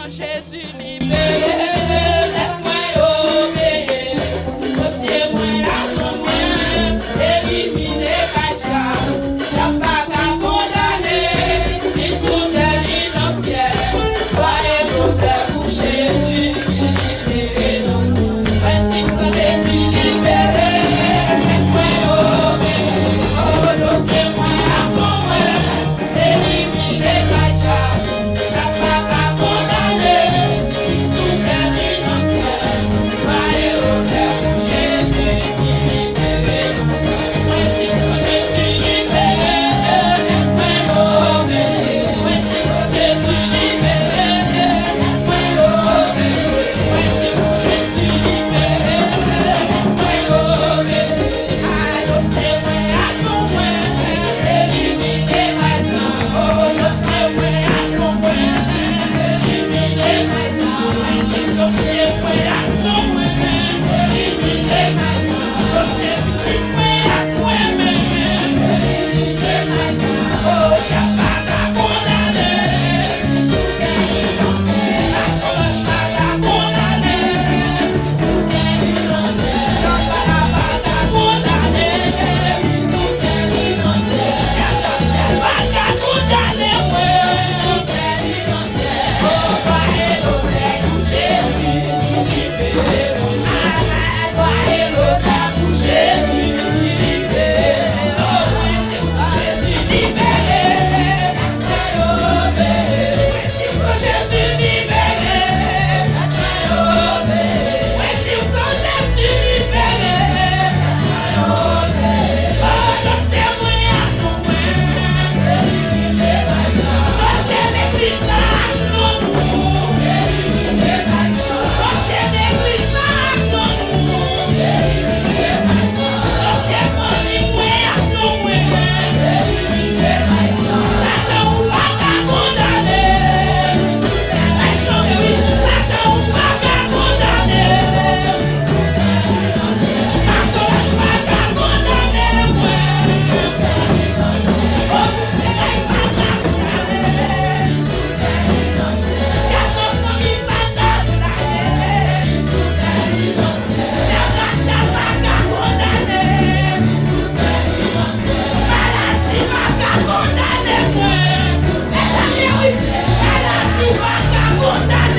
Jésus libéré, moi obéir. Aussi moi à son moyen, éliminer Kaja. Y'a pas qu'à condamner, ni sous des l'innocent. Toi et l'auteur pour Jésus libéré. Baptiste sans Jésus libéré, moi obéir. Oh, dossier moi à son moyen, éliminer Kaja. Y'a pas qu'à condamner, ni sous des l'innocent. Toi et l'auteur pour Jésus libéré. Baptiste sans Jésus libéré, moi obéir. Baptiste sans Jésus libéré, moi obéir. Baptiste sans Jésus libéré, moi obéir. Adossez moi à ton moyen, éliminer maintenant. Oh, dossez moi à ton moyen, éliminer maintenant. Dossez moi à ton moyen, éliminer maintenant. Dossez moi à toi même, éliminer maintenant. Oh, y'a pas qu'à condamner, la solange pas qu'à condamner, y'a pas qu'à condamner, y'a pas qu'à condamner, oh, toi et l'auteur pour Jésus libéré. Toi et l'auteur pour Jésus libéré. Oh, Jésus libéré. Jésus libéré. Jésus libéré. Oh, laissez-moi à ton moyen. Laissez l'église là, non, laissez l'église là, non, laissez-moi livrer à ton moyen. Satan ou pas qu'à condamner. Satan ou pas qu'à condamner. La solange pas qu'à condamner, oh, elle pas qu'à condamner. Y'a ton famille pas qu'à condamner. Y'a la pas qu'à condamner. Maladie pas qu'à condamner, elle a dit pas qu'à condamner.